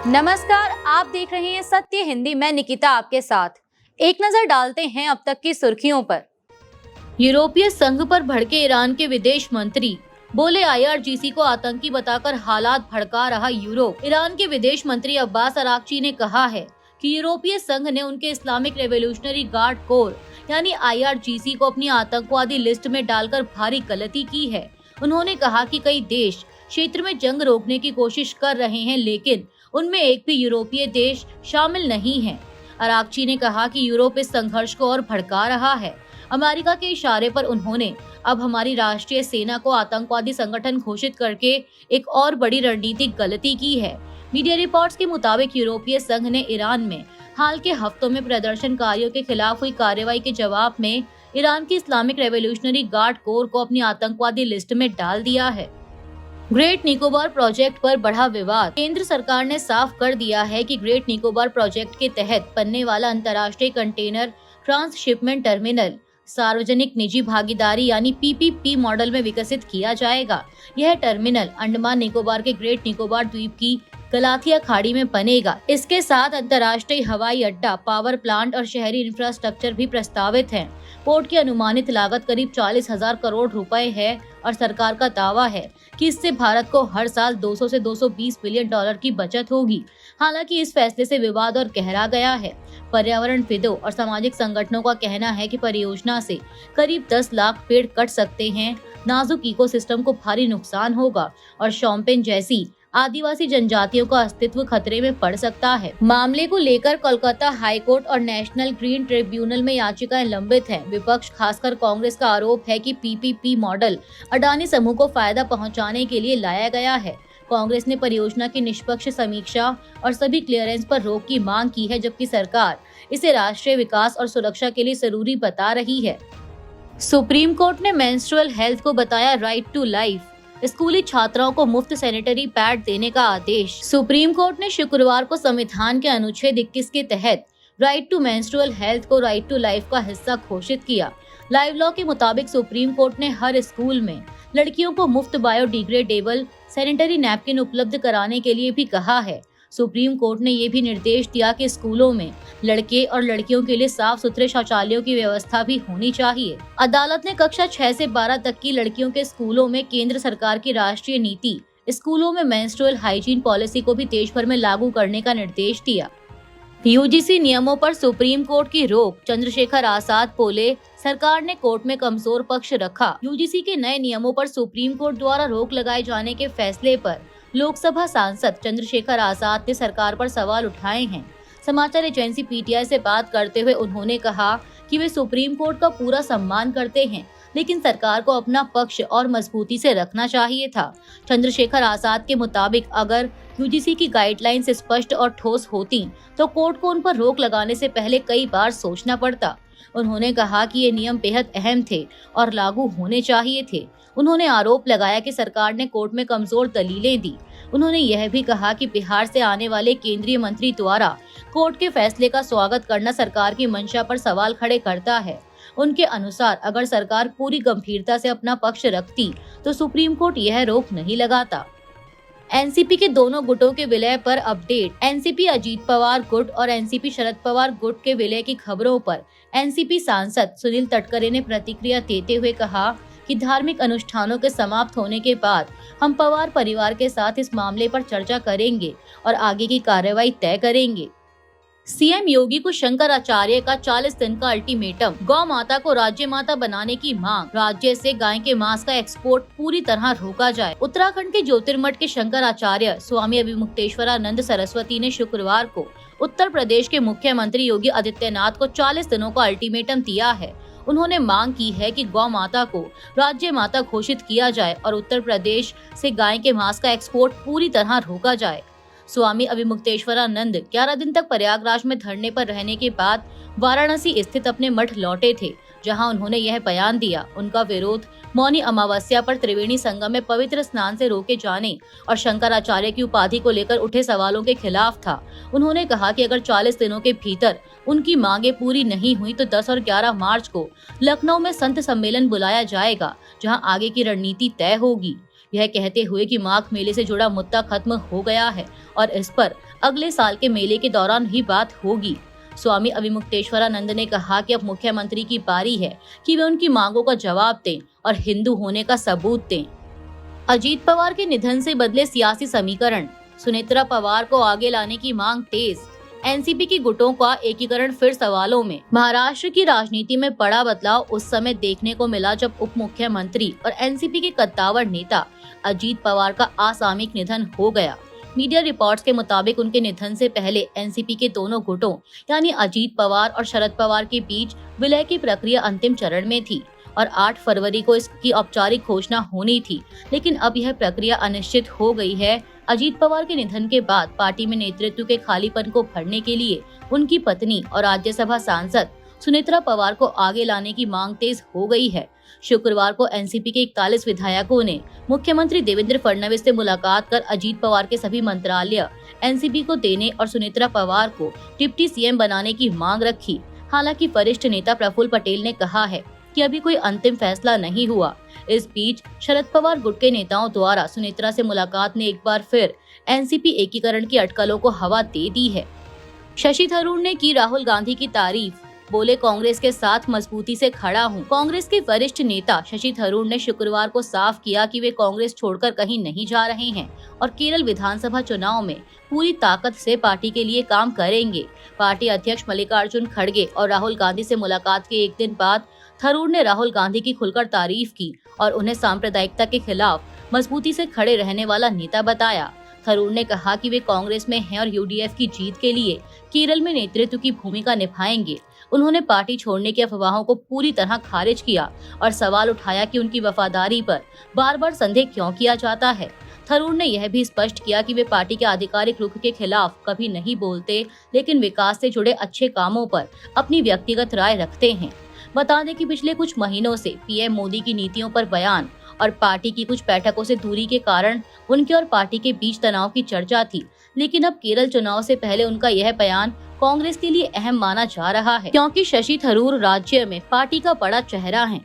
नमस्कार, आप देख रहे हैं सत्य हिंदी। मैं निकिता आपके साथ। एक नजर डालते हैं अब तक की सुर्खियों पर। यूरोपीय संघ पर भड़के ईरान के विदेश मंत्री, बोले आईआरजीसी को आतंकी बताकर हालात भड़का रहा यूरोप। ईरान के विदेश मंत्री अब्बास अराक्ची ने कहा है कि यूरोपीय संघ ने उनके इस्लामिक रेवोल्यूशनरी गार्ड कोर यानी आईआरजीसी को अपनी आतंकवादी लिस्ट में डालकर भारी गलती की है। उन्होंने कहा कि कई देश क्षेत्र में जंग रोकने की कोशिश कर रहे हैं, लेकिन उनमें एक भी यूरोपीय देश शामिल नहीं है। अराक्ची ने कहा कि यूरोप इस संघर्ष को और भड़का रहा है। अमेरिका के इशारे पर उन्होंने अब हमारी राष्ट्रीय सेना को आतंकवादी संगठन घोषित करके एक और बड़ी रणनीतिक गलती की है। मीडिया रिपोर्ट्स के मुताबिक यूरोपीय संघ ने ईरान में हाल के हफ्तों में प्रदर्शनकारियों के खिलाफ हुई कार्रवाई के जवाब में ईरान की इस्लामिक रेवोल्यूशनरी गार्ड कोर को अपनी आतंकवादी लिस्ट में डाल दिया है। ग्रेट निकोबार प्रोजेक्ट पर बढ़ा विवाद। केंद्र सरकार ने साफ कर दिया है कि ग्रेट निकोबार प्रोजेक्ट के तहत बनने वाला अंतर्राष्ट्रीय कंटेनर ट्रांसशिपमेंट टर्मिनल सार्वजनिक निजी भागीदारी यानी पीपीपी मॉडल में विकसित किया जाएगा। यह टर्मिनल अंडमान निकोबार के ग्रेट निकोबार द्वीप की गलाथिया खाड़ी में बनेगा। इसके साथ अंतर्राष्ट्रीय हवाई अड्डा, पावर प्लांट और शहरी इंफ्रास्ट्रक्चर भी प्रस्तावित हैं। पोर्ट की अनुमानित लागत करीब 40,000 करोड़ रुपए है और सरकार का दावा है कि इससे भारत को हर साल 200 से 220 बिलियन डॉलर की बचत होगी। हालांकि इस फैसले से विवाद और गहरा गया है। पर्यावरणविदों और सामाजिक संगठनों का कहना है कि परियोजना से करीब 10 लाख पेड़ कट सकते हैं, नाजुक इकोसिस्टम को भारी नुकसान होगा और शॉम्पेन जैसी आदिवासी जनजातियों का अस्तित्व खतरे में पड़ सकता है। मामले को लेकर कोलकाता हाईकोर्ट और नेशनल ग्रीन ट्रिब्यूनल में याचिकाएं लंबित हैं। विपक्ष खासकर कांग्रेस का आरोप है कि पीपीपी मॉडल अडानी समूह को फायदा पहुंचाने के लिए लाया गया है। कांग्रेस ने परियोजना की निष्पक्ष समीक्षा और सभी क्लियरेंस पर रोक की मांग की है, जबकि सरकार इसे राष्ट्रीय विकास और सुरक्षा के लिए जरूरी बता रही है। सुप्रीम कोर्ट ने मेंस्ट्रुअल हेल्थ को बताया राइट टू लाइफ। स्कूली छात्राओं को मुफ्त सैनिटरी पैड देने का आदेश। सुप्रीम कोर्ट ने शुक्रवार को संविधान के अनुच्छेद 21 के तहत राइट टू मेंस्ट्रुअल हेल्थ को राइट टू लाइफ का हिस्सा घोषित किया। लाइव लॉ के मुताबिक सुप्रीम कोर्ट ने हर स्कूल में लड़कियों को मुफ्त बायोडिग्रेडेबल सैनिटरी नैपकिन उपलब्ध कराने के लिए भी कहा है। सुप्रीम कोर्ट ने ये भी निर्देश दिया कि स्कूलों में लड़के और लड़कियों के लिए साफ सुथरे शौचालयों की व्यवस्था भी होनी चाहिए। अदालत ने कक्षा 6 से 12 तक की लड़कियों के स्कूलों में केंद्र सरकार की राष्ट्रीय नीति स्कूलों में मेंस्ट्रुअल हाइजीन पॉलिसी को भी देश भर में लागू करने का निर्देश दिया। यूजीसी नियमों पर सुप्रीम कोर्ट की रोक। चंद्रशेखर आजाद बोले, सरकार ने कोर्ट में कमजोर पक्ष रखा। यूजीसी के नए नियमों पर सुप्रीम कोर्ट द्वारा रोक लगाए जाने के फैसले पर लोकसभा सांसद चंद्रशेखर आजाद ने सरकार पर सवाल उठाए हैं। समाचार एजेंसी पीटीआई से बात करते हुए उन्होंने कहा कि वे सुप्रीम कोर्ट का पूरा सम्मान करते हैं, लेकिन सरकार को अपना पक्ष और मजबूती से रखना चाहिए था। चंद्रशेखर आजाद के मुताबिक अगर यूजीसी की गाइडलाइंस स्पष्ट और ठोस होती तो कोर्ट को उन पर रोक लगाने से पहले कई बार सोचना पड़ता। उन्होंने कहा कि ये नियम बेहद अहम थे और लागू होने चाहिए थे। उन्होंने आरोप लगाया कि सरकार ने कोर्ट में कमजोर दलीलें दी। उन्होंने यह भी कहा कि बिहार से आने वाले केंद्रीय मंत्री द्वारा कोर्ट के फैसले का स्वागत करना सरकार की मंशा पर सवाल खड़े करता है। उनके अनुसार अगर सरकार पूरी गंभीरता से अपना पक्ष रखती तो सुप्रीम कोर्ट यह रोक नहीं लगाता। एनसीपी के दोनों गुटों के विलय पर अपडेट। एनसीपी अजीत पवार गुट और एनसीपी शरद पवार गुट के विलय की खबरों पर एनसीपी सांसद सुनील तटकरे ने प्रतिक्रिया देते हुए कहा कि धार्मिक अनुष्ठानों के समाप्त होने के बाद हम पवार परिवार के साथ इस मामले पर चर्चा करेंगे और आगे की कार्रवाई तय करेंगे। सीएम योगी को शंकराचार्य का 40 दिन का अल्टीमेटम। गौ माता को राज्य माता बनाने की मांग। राज्य से गाय के मांस का एक्सपोर्ट पूरी तरह रोका जाए। उत्तराखंड के ज्योतिर्मठ के शंकराचार्य स्वामी अभिमुक्तेश्वरानंद सरस्वती ने शुक्रवार को उत्तर प्रदेश के मुख्यमंत्री योगी आदित्यनाथ को 40 दिनों का अल्टीमेटम दिया है। उन्होंने मांग की है कि गौ माता को राज्य माता घोषित किया जाए और उत्तर प्रदेश से गाय के मांस का एक्सपोर्ट पूरी तरह रोका जाए। स्वामी अभिमुक्तेश्वरानंद 11 दिन तक प्रयागराज में धरने पर रहने के बाद वाराणसी स्थित अपने मठ लौटे थे, जहां उन्होंने यह बयान दिया। उनका विरोध मौनी अमावस्या पर त्रिवेणी संगम में पवित्र स्नान से रोके जाने और शंकराचार्य की उपाधि को लेकर उठे सवालों के खिलाफ था। उन्होंने कहा कि अगर 40 दिनों के भीतर उनकी मांगे पूरी नहीं हुई तो 10 और 11 मार्च को लखनऊ में संत सम्मेलन बुलाया जाएगा, जहां आगे की रणनीति तय होगी। यह कहते हुए कि माघ मेले से जुड़ा मुद्दा खत्म हो गया है और इस पर अगले साल के मेले के दौरान ही बात होगी। स्वामी अविमुक्तेश्वरानंद ने कहा कि अब मुख्यमंत्री की बारी है कि वे उनकी मांगों का जवाब दें और हिंदू होने का सबूत दें। अजीत पवार के निधन से बदले सियासी समीकरण, सुनेत्रा पवार को आगे लाने की मांग तेज, एनसीपी की गुटों का एकीकरण फिर सवालों में। महाराष्ट्र की राजनीति में बड़ा बदलाव उस समय देखने को मिला जब उप मुख्यमंत्री और एनसीपी के कद्दावर नेता अजीत पवार का असामयिक निधन हो गया। मीडिया रिपोर्ट्स के मुताबिक उनके निधन से पहले एनसीपी के दोनों गुटों यानी अजीत पवार और शरद पवार के बीच विलय की प्रक्रिया अंतिम चरण में थी और 8 फरवरी को इसकी औपचारिक घोषणा होनी थी, लेकिन अब यह प्रक्रिया अनिश्चित हो गई है। अजीत पवार के निधन के बाद पार्टी में नेतृत्व के खालीपन को भरने के लिए उनकी पत्नी और राज्यसभा सांसद सुनेत्रा पवार को आगे लाने की मांग तेज हो गई है। शुक्रवार को एनसीपी के 41 विधायकों ने मुख्यमंत्री देवेंद्र फडणवीस से मुलाकात कर अजीत पवार के सभी मंत्रालय एनसीपी को देने और सुनेत्रा पवार को डिप्टी सीएम बनाने की मांग रखी। हालांकि वरिष्ठ नेता प्रफुल्ल पटेल ने कहा है कि अभी कोई अंतिम फैसला नहीं हुआ। इस बीच शरद पवार गुट के नेताओं द्वारा सुनेत्रा से मुलाकात ने एक बार फिर एनसीपी एकीकरण की अटकलों को हवा दे दी है। शशि थरूर ने की राहुल गांधी की तारीफ, बोले कांग्रेस के साथ मजबूती से खड़ा हूं। कांग्रेस के वरिष्ठ नेता शशि थरूर ने शुक्रवार को साफ किया कि वे कांग्रेस छोड़कर कहीं नहीं जा रहे हैं और केरल विधानसभा चुनाव में पूरी ताकत से पार्टी के लिए काम करेंगे। पार्टी अध्यक्ष मल्लिकार्जुन खड़गे और राहुल गांधी से मुलाकात के एक दिन बाद थरूर ने राहुल गांधी की खुलकर तारीफ की और उन्हें सांप्रदायिकता के खिलाफ मजबूती से खड़े रहने वाला नेता बताया। थरूर ने कहा कि वे कांग्रेस में हैं और यूडीएफ की जीत के लिए केरल में नेतृत्व की भूमिका निभाएंगे। उन्होंने पार्टी छोड़ने की अफवाहों को पूरी तरह खारिज किया और सवाल उठाया कि उनकी वफादारी पर बार बार संदेह क्यों किया जाता है। थरूर ने यह भी स्पष्ट किया कि वे पार्टी के आधिकारिक रुख के खिलाफ कभी नहीं बोलते, लेकिन विकास से जुड़े अच्छे कामों पर अपनी व्यक्तिगत राय रखते हैं। बता दें कि पिछले कुछ महीनों से पीएम मोदी की नीतियों पर बयान और पार्टी की कुछ बैठकों से दूरी के कारण उनके और पार्टी के बीच तनाव की चर्चा थी, लेकिन अब केरल चुनाव से पहले उनका यह बयान कांग्रेस के लिए अहम माना जा रहा है, क्योंकि शशि थरूर राज्य में पार्टी का बड़ा चेहरा है।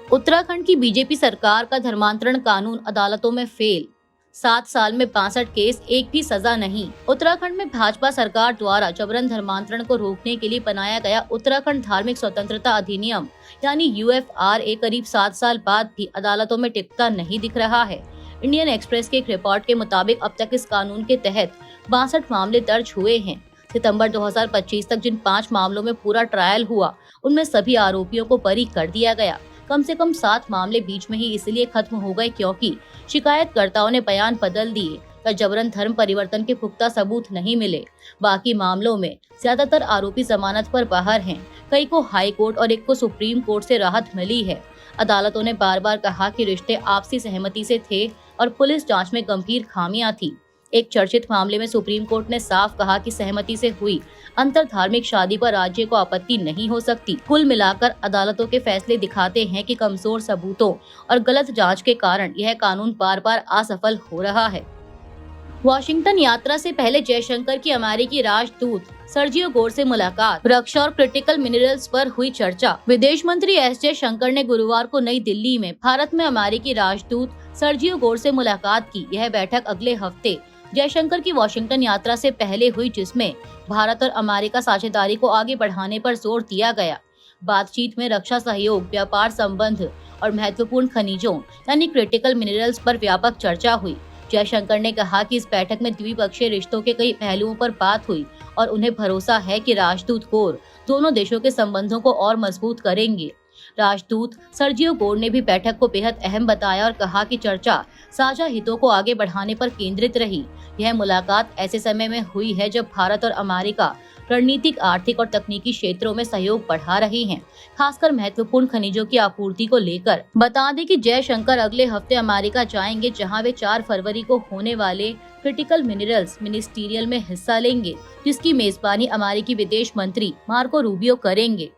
उत्तराखंड की बीजेपी सरकार का धर्मांतरण कानून अदालतों में फेल, 7 साल में 62 केस, एक भी सजा नहीं। उत्तराखंड में भाजपा सरकार द्वारा जबरन धर्मांतरण को रोकने के लिए बनाया गया उत्तराखंड धार्मिक स्वतंत्रता अधिनियम यानी UFRA करीब 7 साल बाद भी अदालतों में टिकता नहीं दिख रहा है। इंडियन एक्सप्रेस के एक रिपोर्ट के मुताबिक अब तक इस कानून के तहत 62 मामले दर्ज हुए हैं। सितंबर 2025 तक जिन 5 मामलों में पूरा ट्रायल हुआ, उनमें सभी आरोपियों को बरी कर दिया गया। कम से कम 7 मामले बीच में ही इसलिए खत्म हो गए क्योंकि शिकायतकर्ताओं ने बयान बदल दिए या जबरन धर्म परिवर्तन के पुख्ता सबूत नहीं मिले। बाकी मामलों में ज्यादातर आरोपी जमानत पर बाहर हैं। कई को हाई कोर्ट और एक को सुप्रीम कोर्ट से राहत मिली है। अदालतों ने बार बार कहा कि रिश्ते आपसी सहमति से थे और पुलिस जांच में गंभीर खामियां थी। एक चर्चित मामले में सुप्रीम कोर्ट ने साफ कहा कि सहमति से हुई अंतर धार्मिक शादी पर राज्य को आपत्ति नहीं हो सकती। कुल मिलाकर अदालतों के फैसले दिखाते हैं कि कमजोर सबूतों और गलत जांच के कारण यह कानून बार बार असफल हो रहा है। वॉशिंगटन यात्रा से पहले जयशंकर की अमेरिकी राजदूत सर्जियो गोर से मुलाकात, रक्षा और क्रिटिकल मिनरल्स पर हुई चर्चा। विदेश मंत्री एस जयशंकर ने गुरुवार को नई दिल्ली में भारत में अमेरिकी राजदूत सर्जियो गोर से मुलाकात की। यह बैठक अगले हफ्ते जयशंकर की वॉशिंगटन यात्रा से पहले हुई, जिसमें भारत और अमेरिका साझेदारी को आगे बढ़ाने पर जोर दिया गया। बातचीत में रक्षा सहयोग, व्यापार संबंध और महत्वपूर्ण खनिजों यानी क्रिटिकल मिनरल्स पर व्यापक चर्चा हुई। जयशंकर ने कहा कि इस बैठक में द्विपक्षीय रिश्तों के कई पहलुओं पर बात हुई और उन्हें भरोसा है कि राजदूत गोर दोनों देशों के संबंधों को और मजबूत करेंगे। राजदूत सर्जियो गोर ने भी बैठक को बेहद अहम बताया और कहा कि चर्चा साझा हितों को आगे बढ़ाने पर केंद्रित रही। यह मुलाकात ऐसे समय में हुई है जब भारत और अमेरिका रणनीतिक, आर्थिक और तकनीकी क्षेत्रों में सहयोग बढ़ा रहे हैं, खासकर महत्वपूर्ण खनिजों की आपूर्ति को लेकर। बता दें कि जयशंकर अगले हफ्ते अमेरिका जाएंगे, जहां वे 4 फरवरी को होने वाले क्रिटिकल मिनरल्स मिनिस्टीरियल में हिस्सा लेंगे, जिसकी मेजबानी अमेरिकी विदेश मंत्री मार्को रूबियो करेंगे।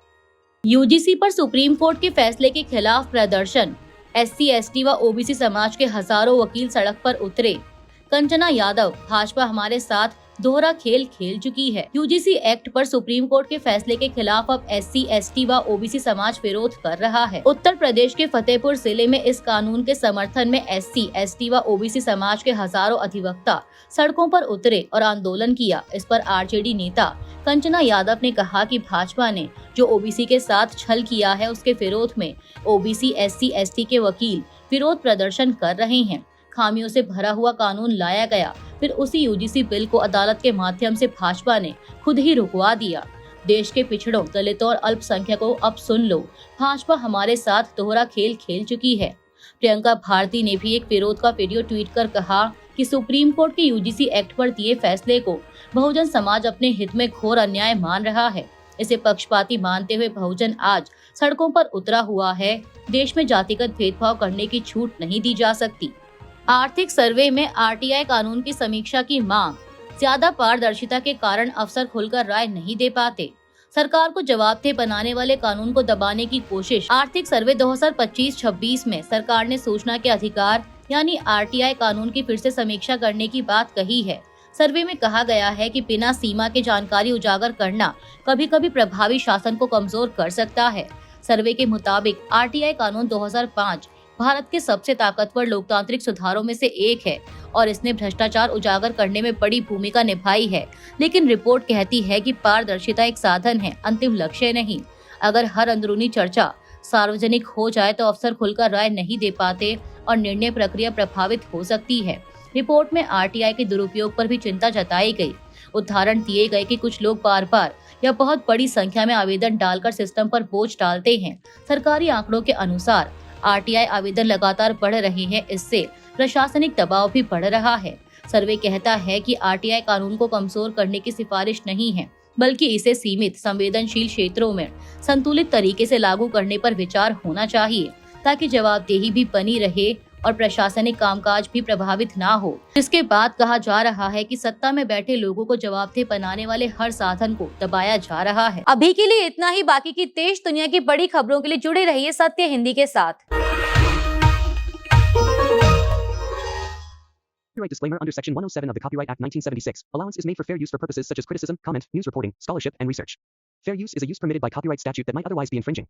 यूजीसी पर सुप्रीम कोर्ट के फैसले के खिलाफ प्रदर्शन, SC, ST व OBC समाज के हजारों वकील सड़क पर उतरे। कंचना यादव, भाजपा हमारे साथ दोहरा खेल खेल चुकी है। यूजीसी एक्ट पर सुप्रीम कोर्ट के फैसले के खिलाफ अब एससी, एसटी व ओबीसी समाज विरोध कर रहा है। उत्तर प्रदेश के फतेहपुर जिले में इस कानून के समर्थन में एससी, एसटी व ओबीसी समाज के हजारों अधिवक्ता सड़कों पर उतरे और आंदोलन किया। इस पर आरजेडी नेता कंचना यादव ने कहा कि भाजपा ने जो ओबीसी के साथ छल किया है, उसके विरोध में ओबीसी, एससी, एसटी के वकील विरोध प्रदर्शन कर रहे हैं। खामियों से भरा हुआ कानून लाया गया, फिर उसी यूजीसी बिल को अदालत के माध्यम से भाजपा ने खुद ही रुकवा दिया। देश के पिछड़ों, दलितों और अल्पसंख्यकों, अब सुन लो, भाजपा हमारे साथ दोहरा खेल खेल चुकी है। प्रियंका भारती ने भी एक विरोध का वीडियो ट्वीट कर कहा कि सुप्रीम कोर्ट के यूजीसी एक्ट पर दिए फैसले को बहुजन समाज अपने हित में घोर अन्याय मान रहा है। इसे पक्षपाती मानते हुए बहुजन आज सड़कों पर उतरा हुआ है। देश में जातिगत भेदभाव करने की छूट नहीं दी जा सकती। आर्थिक सर्वे में आरटीआई कानून की समीक्षा की मांग। ज्यादा पारदर्शिता के कारण अफसर खुलकर राय नहीं दे पाते। सरकार को जवाबदेह बनाने वाले कानून को दबाने की कोशिश। आर्थिक सर्वे 2025-26 में सरकार ने सूचना के अधिकार यानी आरटीआई कानून की फिर से समीक्षा करने की बात कही है। सर्वे में कहा गया है कि बिना सीमा के जानकारी उजागर करना कभी कभी प्रभावी शासन को कमजोर कर सकता है। सर्वे के मुताबिक आरटीआई कानून 2005 भारत के सबसे ताकतवर लोकतांत्रिक सुधारों में से एक है और इसने भ्रष्टाचार उजागर करने में बड़ी भूमिका निभाई है। लेकिन रिपोर्ट कहती है कि पारदर्शिता एक साधन है, अंतिम लक्ष्य नहीं। अगर हर अंदरूनी चर्चा सार्वजनिक हो जाए तो अफसर खुलकर राय नहीं दे पाते और निर्णय प्रक्रिया प्रभावित हो सकती है। रिपोर्ट में आरटीआई के दुरुपयोग पर भी चिंता जताई गई। उदाहरण दिए गए कि कुछ लोग बार बार या बहुत बड़ी संख्या में आवेदन डालकर सिस्टम पर बोझ डालते हैं। सरकारी आंकड़ों के अनुसार आरटीआई आवेदन लगातार बढ़ रहे हैं, इससे प्रशासनिक दबाव भी बढ़ रहा है। सर्वे कहता है कि आरटीआई कानून को कमजोर करने की सिफारिश नहीं है, बल्कि इसे सीमित संवेदनशील क्षेत्रों में संतुलित तरीके से लागू करने पर विचार होना चाहिए, ताकि जवाबदेही भी बनी रहे और प्रशासनिक कामकाज भी प्रभावित ना हो। जिसके बाद कहा जा रहा है कि सत्ता में बैठे लोगों को जवाबदेह बनाने वाले हर साधन को दबाया जा रहा है। अभी के लिए इतना ही। बाकी की देश दुनिया की बड़ी खबरों के लिए जुड़े रहिए सत्य हिंदी के साथ। Copyright disclaimer under Section 107 of the Copyright Act 1976. Allowance is made for fair use for purposes such as criticism, comment, news reporting, scholarship, and research. Fair use is a use permitted by copyright statute that might otherwise be infringing.